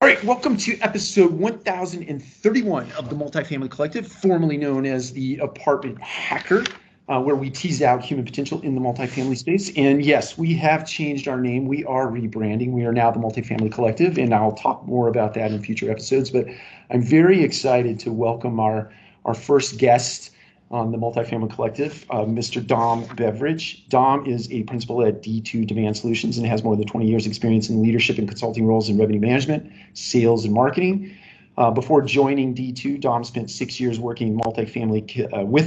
right, welcome to episode 1031 of the Multifamily Collective, formerly known as the Apartment Hacker, where we tease out human potential in the multifamily space. And yes, we have changed our name. We are rebranding. We are now the Multifamily Collective, and I'll talk more about that in future episodes. But I'm very excited to welcome our first guest on the Multifamily Collective, Mr. Dom Bevridge. Dom is a principal at D2 Demand Solutions and has more than 20 years experience in leadership and consulting roles in revenue management, sales, and marketing. Before joining D2, Dom spent 6 years working with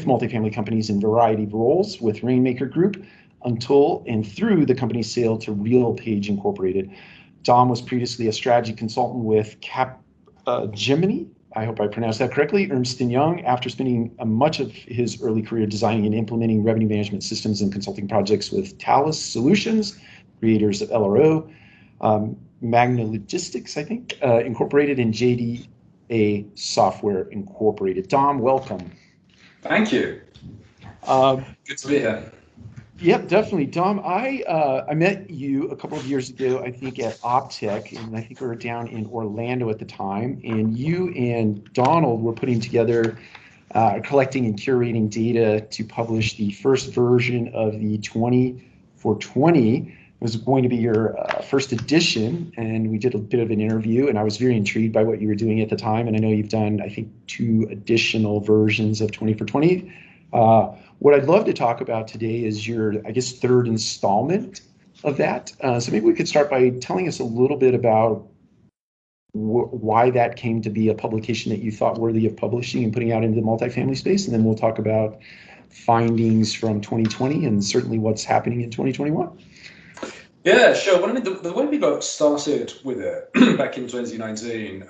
multifamily companies in a variety of roles with Rainmaker Group until and through the company's sale to RealPage Incorporated. Dom was previously a strategy consultant with Capgemini. I hope I pronounced that correctly, Ernst & Young, after spending much of his early career designing and implementing revenue management systems and consulting projects with Thales Solutions, creators of LRO, Magna Logistics, I think, Incorporated, and JDA Software Incorporated. Dom, welcome. Thank you. Good to be here. Yep, definitely. Dom, I met you a couple of years ago, I think at Optech, and I think we were down in Orlando at the time, and you and Donald were putting together, collecting and curating data to publish the first version of the 2020. It was going to be your first edition, and we did a bit of an interview, and I was very intrigued by what you were doing at the time, and I know you've done, I think, 2 additional versions of 2020. What I'd love to talk about today is your, I guess, 3rd installment of that. So maybe we could start by telling us a little bit about why that came to be a publication that you thought worthy of publishing and putting out into the multifamily space, and then we'll talk about findings from 2020 and certainly what's happening in 2021. Yeah, sure. Well, I mean, the way we got started with it back in 2019,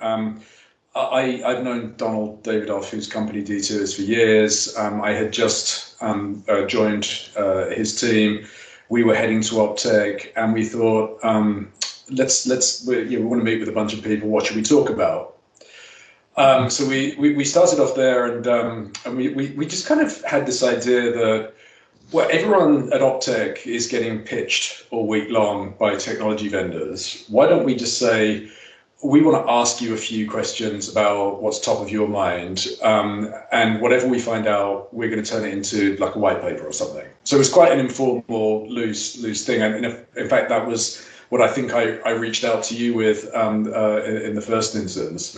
I've known Donald Davidoff, whose company D2 is, for years. I had just joined his team. We were heading to Optech, and we thought, we want to meet with a bunch of people. What should we talk about? So we started off there, and we just kind of had this idea that, well, everyone at Optech is getting pitched all week long by technology vendors. Why don't we just say, we want to ask you a few questions about what's top of your mind, and whatever we find out, we're going to turn it into like a white paper or something. So it was quite an informal, loose thing. And in fact, that was what I think I reached out to you with in the first instance.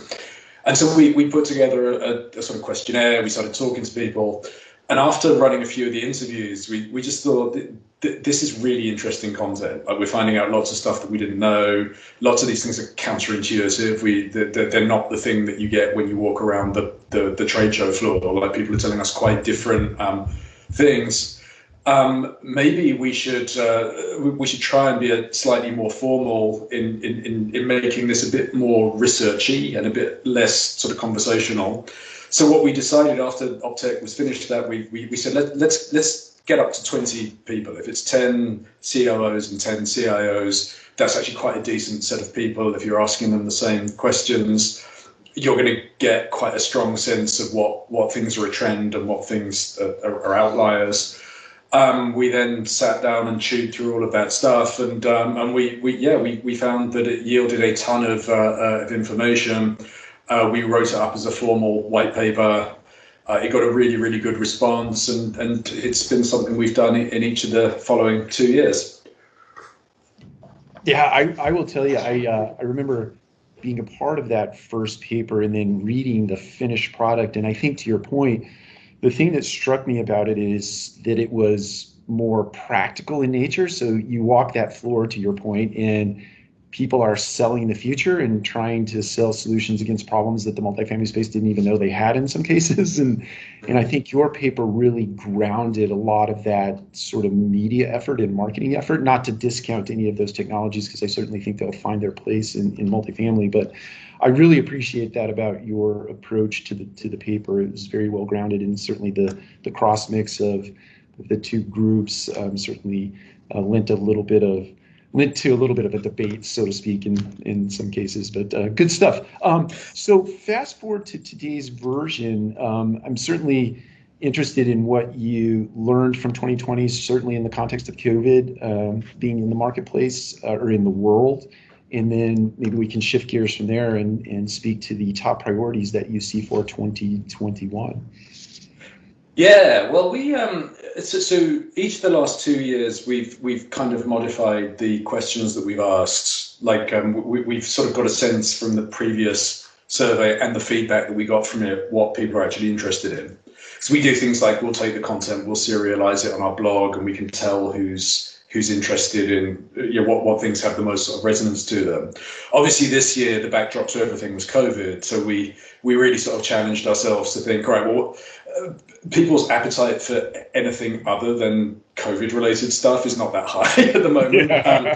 And so we put together a sort of questionnaire. We started talking to people. And after running a few of the interviews, we just thought, this is really interesting content. Like, we're finding out lots of stuff that we didn't know. Lots of these things are counterintuitive. They're not the thing that you get when you walk around the trade show floor. Like, people are telling us quite different things. Maybe we should try and be slightly more formal in making this a bit more researchy and a bit less sort of conversational. So what we decided after Optech was finished, that we said, let's get up to 20 people. If it's 10 COOs and 10 CIOs, that's actually quite a decent set of people. If you're asking them the same questions, you're going to get quite a strong sense of what things are a trend and what things are outliers. We then sat down and chewed through all of that stuff, and we found that it yielded a ton of information. We wrote it up as a formal white paper. It got a really, really good response, and it's been something we've done in each of the following 2 years. Yeah, I will tell you, I remember being a part of that first paper and then reading the finished product. And I think, to your point, the thing that struck me about it is that it was more practical in nature. So you walk that floor, to your point, and people are selling the future and trying to sell solutions against problems that the multifamily space didn't even know they had in some cases. And I think your paper really grounded a lot of that sort of media effort and marketing effort, not to discount any of those technologies, because I certainly think they'll find their place in multifamily. But I really appreciate that about your approach to the paper. It was very well grounded, and certainly the cross mix of the two groups certainly lent to a little bit of a debate, so to speak, in some cases, but good stuff. So fast forward to today's version. I'm certainly interested in what you learned from 2020, certainly in the context of COVID being in the marketplace or in the world, and then maybe we can shift gears from there and speak to the top priorities that you see for 2021. Yeah, well, so each of the last 2 years we've kind of modified the questions that we've asked. Like we've sort of got a sense from the previous survey and the feedback that we got from it what people are actually interested in. So we do things like we'll take the content, we'll serialize it on our blog, and we can tell who's interested in what things have the most sort of resonance to them. Obviously, this year the backdrop to everything was COVID, so we really sort of challenged ourselves to think, right, well, people's appetite for anything other than COVID-related stuff is not that high at the moment. Yeah.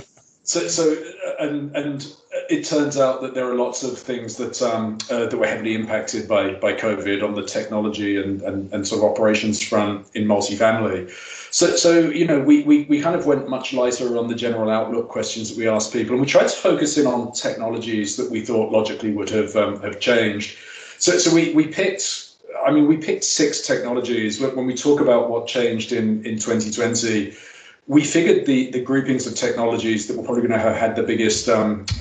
And it turns out that there are lots of things that that were heavily impacted by COVID on the technology and sort of operations front in multifamily. So we kind of went much lighter on the general outlook questions that we asked people, and we tried to focus in on technologies that we thought logically would have changed. So we picked. I mean, we picked 6 technologies. When we talk about what changed in 2020, we figured the groupings of technologies that were probably going to have had the biggest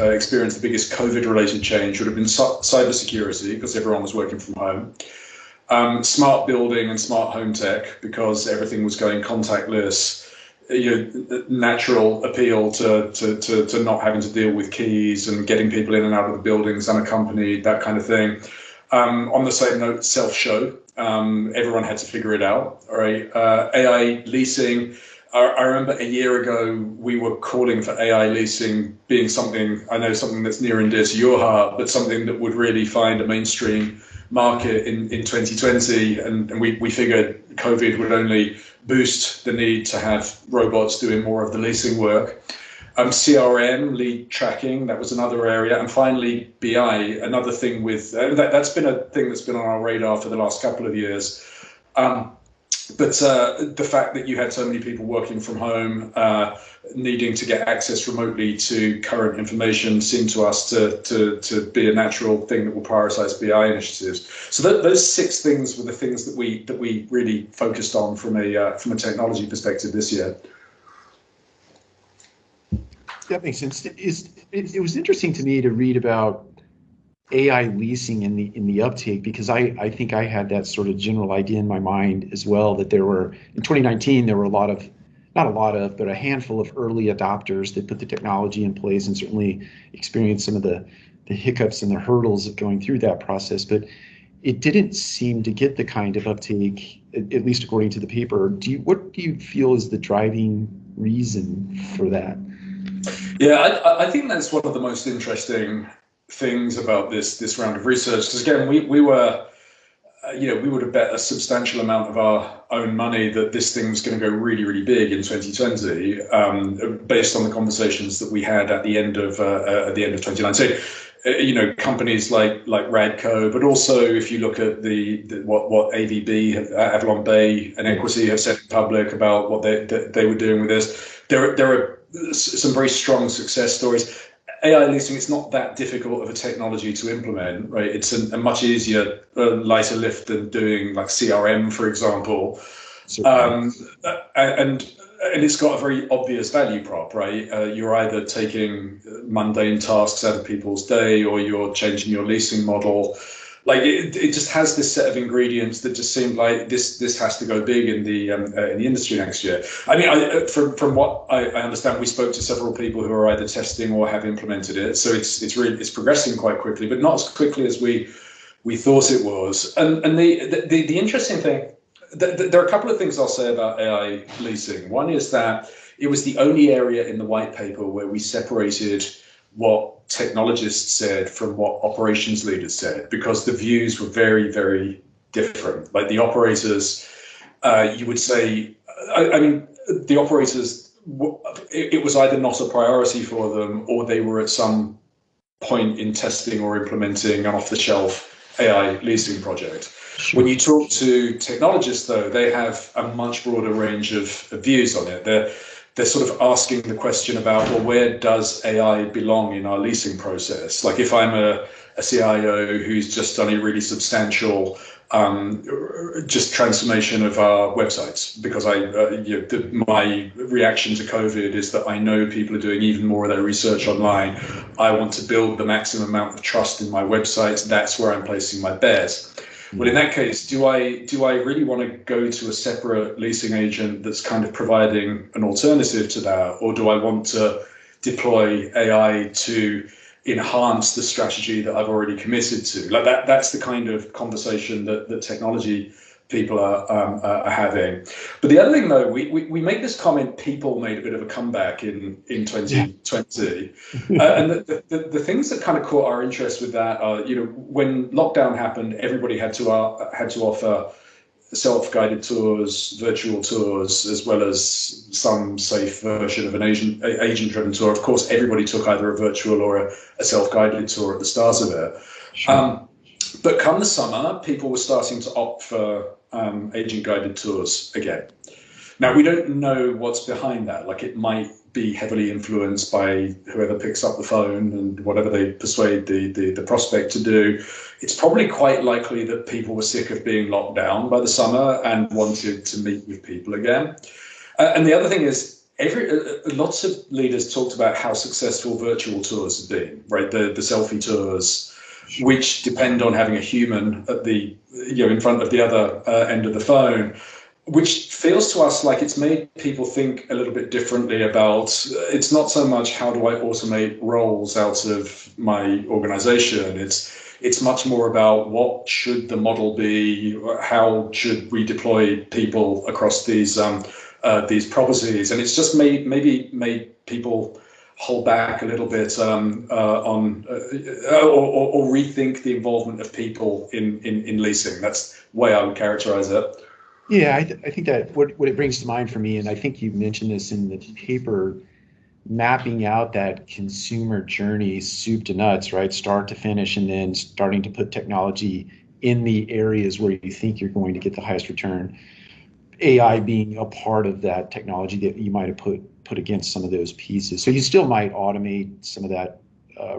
experience, the biggest COVID-related change would have been cybersecurity, because everyone was working from home, smart building and smart home tech, because everything was going contactless, natural appeal to not having to deal with keys and getting people in and out of the buildings unaccompanied, that kind of thing. On the same note, self-show. Everyone had to figure it out. All right. AI leasing. I remember a year ago we were calling for AI leasing being something that's near and dear to your heart, but something that would really find a mainstream market in 2020. And we figured COVID would only boost the need to have robots doing more of the leasing work. CRM, lead tracking, that was another area. And finally, BI, another thing with, that's been a thing that's been on our radar for the last couple of years. But the fact that you had so many people working from home, needing to get access remotely to current information seemed to us to be a natural thing that will prioritize BI initiatives. So those 6 things were the things that we really focused on from a technology perspective this year. That makes sense. It was interesting to me to read about AI leasing in the uptake, because I think I had that sort of general idea in my mind as well, that there were, in 2019, there were but a handful of early adopters that put the technology in place and certainly experienced some of the hiccups and the hurdles of going through that process. But it didn't seem to get the kind of uptake, at least according to the paper. What do you feel is the driving reason for that? Yeah, I think that's one of the most interesting things about this round of research, because again, we were, we would have bet a substantial amount of our own money that this thing was going to go really, really big in 2020, based on the conversations that we had at the end of 2019. Companies like Radco, but also if you look at what AVB, Avalon Bay and Equity have said in public about what they were doing with this, there are some very strong success stories. AI leasing, it's not that difficult of a technology to implement, right? It's a much easier, lighter lift than doing like CRM, for example. And it's got a very obvious value prop, right? You're either taking mundane tasks out of people's day, or you're changing your leasing model. Like it just has this set of ingredients that just seem like this has to go big in the industry next year. I mean, from what I understand, we spoke to several people who are either testing or have implemented it. So it's progressing quite quickly, but not as quickly as we thought it was. And the interesting thing, there are a couple of things I'll say about AI leasing. One is that it was the only area in the white paper where we separated what technologists said from what operations leaders said, because the views were very, very different. Like the operators, you would say, I mean, the operators, it was either not a priority for them, or they were at some point in testing or implementing an off-the-shelf AI leasing project. Sure. When you talk to technologists, though, they have a much broader range of views on it. They're sort of asking the question about, well, where does AI belong in our leasing process? Like if I'm a CIO who's just done a really substantial just transformation of our websites, because my reaction to COVID is that I know people are doing even more of their research online. I want to build the maximum amount of trust in my websites. That's where I'm placing my bets. Well, in that case, do I really want to go to a separate leasing agent that's kind of providing an alternative to that, or do I want to deploy AI to enhance the strategy that I've already committed to? Like that's the kind of conversation that technology people are having. But the other thing, though, we made this comment. People made a bit of a comeback in 2020, and the things that kind of caught our interest with that are, when lockdown happened, everybody had to offer self-guided tours, virtual tours, as well as some safe version of an agent-driven tour. Of course, everybody took either a virtual or a self-guided tour at the start of it. Sure. But come the summer, people were starting to opt for agent-guided tours again. Now, we don't know what's behind that. Like, it might be heavily influenced by whoever picks up the phone and whatever they persuade the prospect to do. It's probably quite likely that people were sick of being locked down by the summer and wanted to meet with people again. And the other thing is, lots of leaders talked about how successful virtual tours have been, right? The selfie tours, which depend on having a human at the, in front of the other end of the phone, which feels to us like it's made people think a little bit differently about, it's not so much how do I automate roles out of my organization. It's much more about what should the model be, how should we deploy people across these properties. And it's just made people hold back a little bit or rethink the involvement of people in leasing. That's the way I would characterize it. Yeah, I think that what it brings to mind for me, and I think you mentioned this in the paper, mapping out that consumer journey, soup to nuts, right, start to finish, and then starting to put technology in the areas where you think you're going to get the highest return. AI being a part of that technology that you might have put against some of those pieces. So you still might automate some of that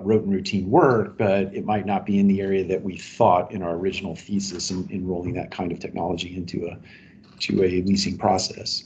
rote and routine work, but it might not be in the area that we thought in our original thesis in rolling that kind of technology into a leasing process.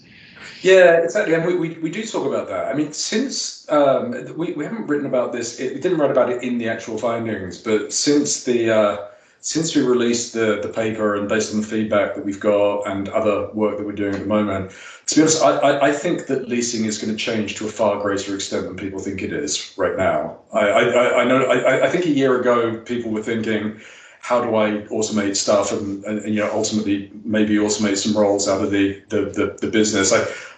Yeah, exactly. And we do talk about that. I mean, since we haven't written about this, we didn't write about it in the actual findings, but since we released the paper and based on the feedback that we've got and other work that we're doing at the moment, to be honest, I think that leasing is going to change to a far greater extent than people think it is right now. I think a year ago people were thinking, how do I automate stuff and ultimately maybe automate some roles out of the business.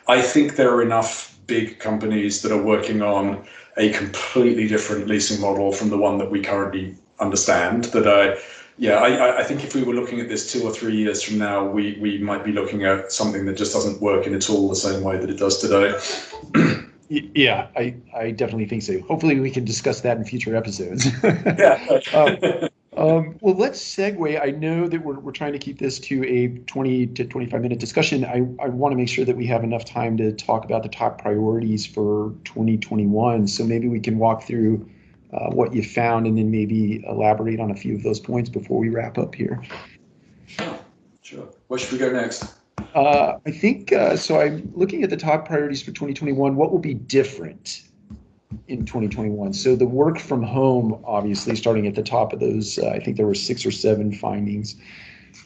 I think there are enough big companies that are working on a completely different leasing model from the one that we currently understand that I think if we were looking at this 2 or 3 years from now, we might be looking at something that just doesn't work in at all the same way that it does today. Yeah, I definitely think so. Hopefully we can discuss that in future episodes. Yeah. Well, let's segue. I know that we're trying to keep this to a 20 to 25 minute discussion. I want to make sure that we have enough time to talk about the top priorities for 2021. So maybe we can walk through what you found and then maybe elaborate on a few of those points before we wrap up here. Sure. Where should we go next? I think, so I'm looking at the top priorities for 2021. What will be different in 2021? So the work from home, obviously, starting at the top of those, I think there were 6 or 7 findings.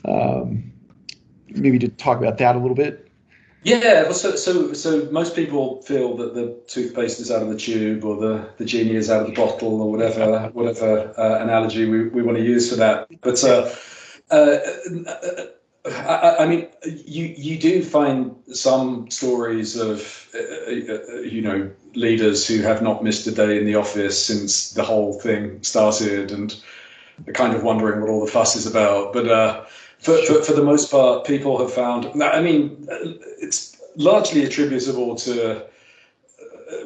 Maybe to talk about that a little bit. Yeah, well, so most people feel that the toothpaste is out of the tube or the genie is out of the bottle or whatever analogy we want to use for that. But I mean, you do find some stories of leaders who have not missed a day in the office since the whole thing started and are kind of wondering what all the fuss is about. But for the most part, people have found, I mean, it's largely attributable to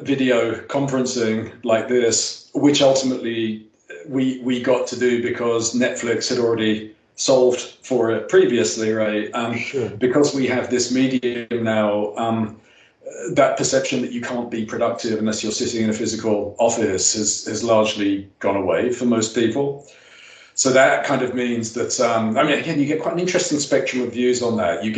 video conferencing like this, which ultimately we got to do because Netflix had already solved for it previously, right? Sure. Because we have this medium now, that perception that you can't be productive unless you're sitting in a physical office has largely gone away for most people. So that kind of means that, I mean, again, you get quite an interesting spectrum of views on that. You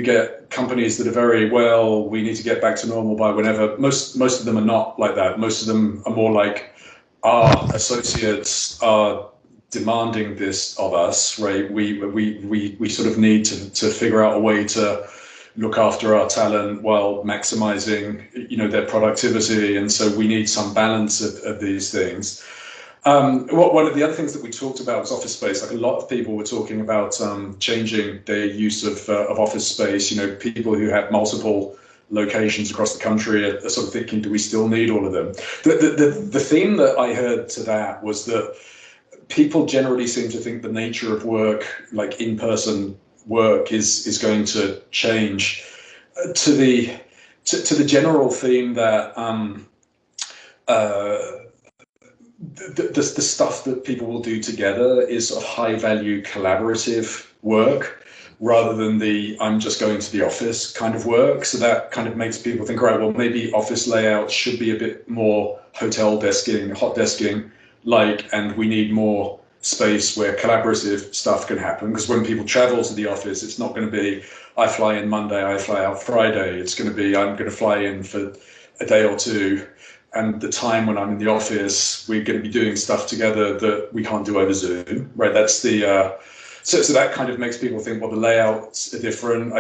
get companies that are very, well, we need to get back to normal by whenever. Most of them are not like that. Most of them are more like, our associates are demanding this of us, right? We sort of need to figure out a way to look after our talent while maximizing, their productivity. And so we need some balance of these things. One of the other things that we talked about was office space. Like, a lot of people were talking about changing their use of office space. People who have multiple locations across the country are sort of thinking, do we still need all of them? The theme that I heard to that was that people generally seem to think the nature of work, like in-person work, is going to change to the general theme that the stuff that people will do together is sort of high value collaborative work, rather than the I'm just going to the office kind of work. So that kind of makes people think, right, well, maybe office layouts should be a bit more hotel desking, hot desking like, and we need more space where collaborative stuff can happen. Because when people travel to the office, it's not going to be I fly in Monday, I fly out Friday. It's going to be I'm going to fly in for a day or two, and the time when I'm in the office, we're going to be doing stuff together that we can't do over Zoom, right? That's the so that kind of makes people think, well, the layouts are different.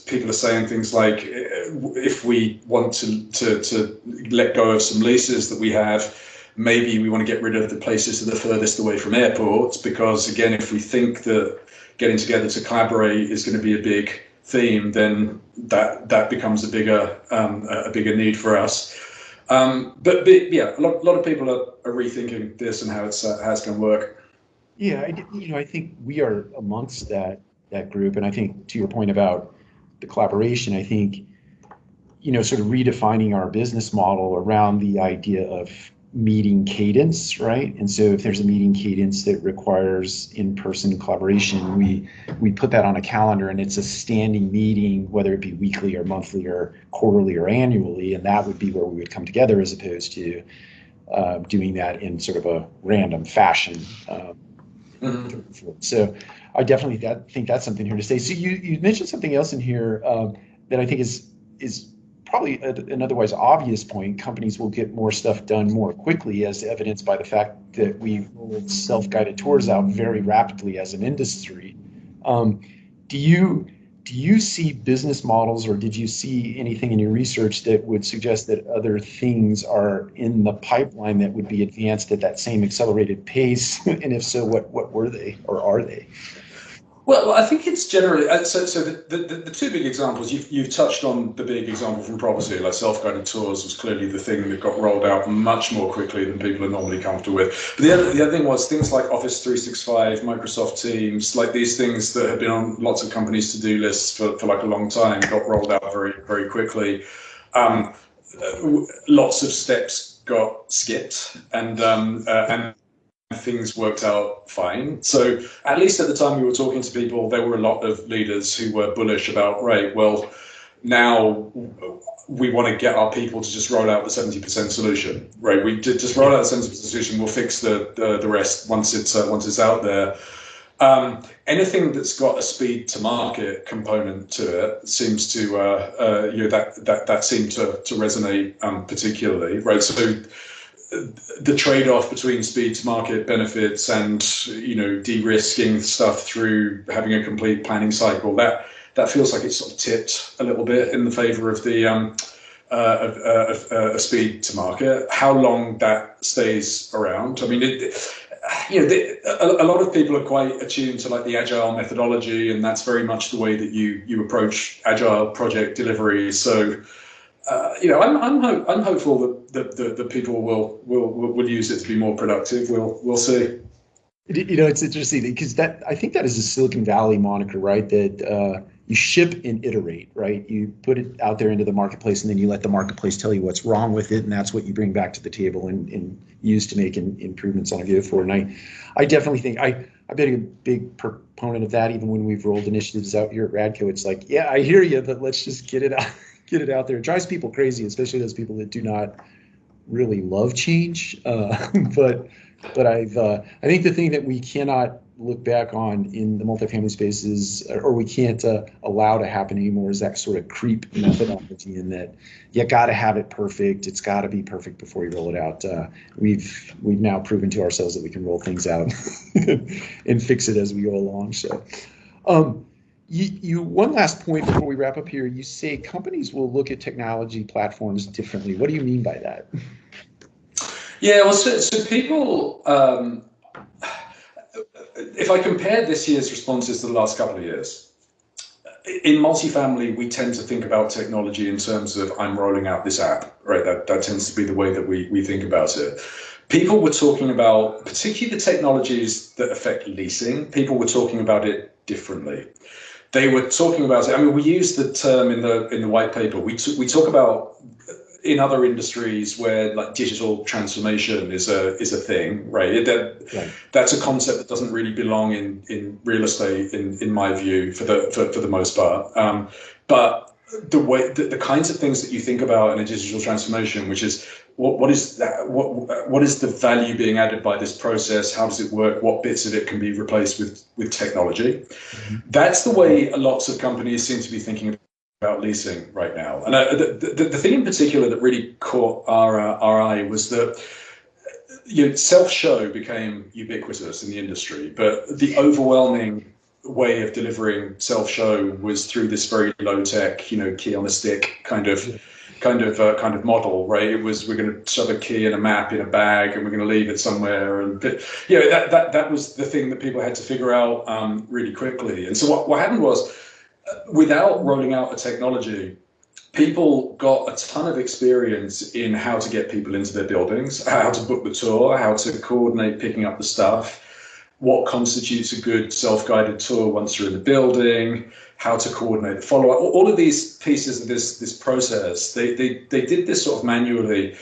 People are saying things like, if we want to let go of some leases that we have, maybe we want to get rid of the places that are furthest away from airports, because again, if we think that getting together to collaborate is going to be a big theme, then that becomes a bigger need for us. But yeah, a lot of people are rethinking this and how it's going to work. Yeah, I think we are amongst that group, and I think to your point about the collaboration, I think sort of redefining our business model around the idea of meeting cadence, right? And so if there's a meeting cadence that requires in-person collaboration, we put that on a calendar, and it's a standing meeting, whether it be weekly or monthly or quarterly or annually, and that would be where we would come together, as opposed to doing that in sort of a random fashion. So I definitely think that's something here to stay. So you mentioned something else in here that I think is probably an otherwise obvious point. Companies will get more stuff done more quickly, as evidenced by the fact that we rolled self-guided tours out very rapidly as an industry. Do you see business models, or did you see anything in your research that would suggest that other things are in the pipeline that would be advanced at that same accelerated pace? And if so, what were they, or are they? Well, I think it's generally so. The two big examples you've touched on. The big example from property, like self-guided tours, was clearly the thing that got rolled out much more quickly than people are normally comfortable with. But the other thing was things like Office 365, Microsoft Teams, like these things that have been on lots of companies' to-do lists for like a long time, got rolled out very, very quickly. Lots of steps got skipped, and things worked out fine. So at least at the time we were talking to people, there were a lot of leaders who were bullish about, right, well, now we want to get our people to just roll out the 70% solution, right? We just roll out the 70% solution. We'll fix the rest once it's out there. Anything that's got a speed to market component to it seems to that seemed to resonate particularly, right? So the trade-off between speed to market benefits and de-risking stuff through having a complete planning cycle, that feels like it's sort of tipped a little bit in the favor of the speed to market. How long that stays around, I mean, a lot of people are quite attuned to like the agile methodology, and that's very much the way that you approach agile project delivery. So I'm hopeful that people will use it to be more productive. We'll see. It's interesting because I think that is a Silicon Valley moniker, right? That you ship and iterate, right? You put it out there into the marketplace, and then you let the marketplace tell you what's wrong with it, and that's what you bring back to the table and use to make improvements on a go forward. And I definitely think I've been a big proponent of that. Even when we've rolled initiatives out here at Radco, it's like, yeah, I hear you, but let's just get it out there. It drives people crazy, especially those people that do not really love change, but I think the thing that we cannot look back on in the multifamily spaces, or we can't allow to happen anymore, is that sort of creep methodology, in that you got to have it perfect. It's got to be perfect before you roll it out. We've now proven to ourselves that we can roll things out and fix it as we go along. So, one last point before we wrap up here. You say companies will look at technology platforms differently. What do you mean by that? Yeah, well, so people, if I compare this year's responses to the last couple of years, in multifamily, we tend to think about technology in terms of I'm rolling out this app, right? That tends to be the way that we think about it. People were talking about, particularly the technologies that affect leasing, people were talking about it differently. They were talking about it. I mean, we use the term in the white paper. We talk about in other industries where like digital transformation is a thing, right? That's a concept that doesn't really belong in real estate, in my view, for the most part. But the kinds of things that you think about in a digital transformation, which is what is that? What is the value being added by this process? How does it work? What bits of it can be replaced with technology? Mm-hmm. That's the way lots of companies seem to be thinking about leasing right now. And the thing in particular that really caught our eye was that self-show became ubiquitous in the industry, but the overwhelming way of delivering self-show was through this very low-tech, key on a stick kind of model, right? It was, we're going to shove a key and a map in a bag and we're going to leave it somewhere, and that was the thing that people had to figure out really quickly. And so what happened was, without rolling out a technology, people got a ton of experience in how to get people into their buildings, how to book the tour, how to coordinate picking up the stuff, what constitutes a good self-guided tour once you're in the building, how to coordinate the follow-up. All of these pieces of this process, they did this sort of manually.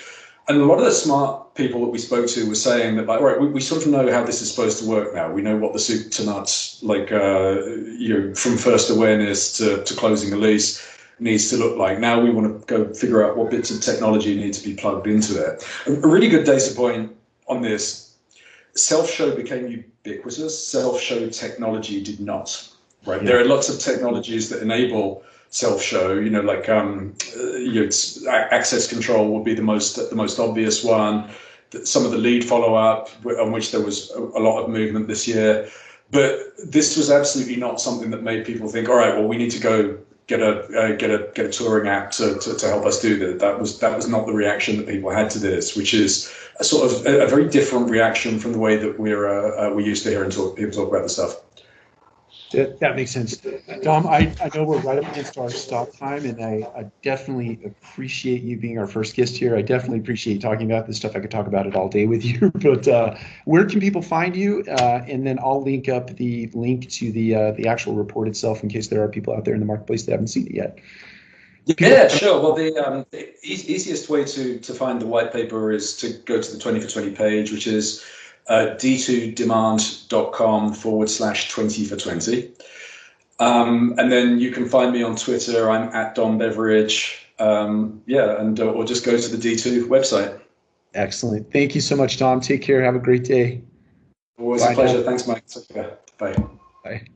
And a lot of the smart people that we spoke to were saying that, like, all right, we sort of know how this is supposed to work now. We know what the soup to nuts, like, from first awareness to closing a lease needs to look like. Now we want to go figure out what bits of technology need to be plugged into it. A really good data point on this, self-show became ubiquitous. Self-show technology did not, right? Yeah. There are lots of technologies that enable self-show, like access control would be the most obvious one. Some of the lead follow-up, on which there was a lot of movement this year, but this was absolutely not something that made people think, all right, well, we need to go get a touring app to help us do that. That was not the reaction that people had to this, which is a sort of a very different reaction from the way that we used to hear people talk about the stuff. That makes sense. Dom, I know we're right up against our stop time, and I definitely appreciate you being our first guest here. I definitely appreciate talking about this stuff. I could talk about it all day with you, but where can people find you? And then I'll link up the link to the actual report itself in case there are people out there in the marketplace that haven't seen it yet. Yeah, sure. Well, the easiest way to find the white paper is to go to the 20 for 20 page, which is d2demand.com/20 for 20. And then you can find me on Twitter. I'm at Don Bevridge. Or just go to the D2 website. Excellent. Thank you so much, Dom. Take care. Have a great day. Always a pleasure. Thanks, Mike. Bye. Bye.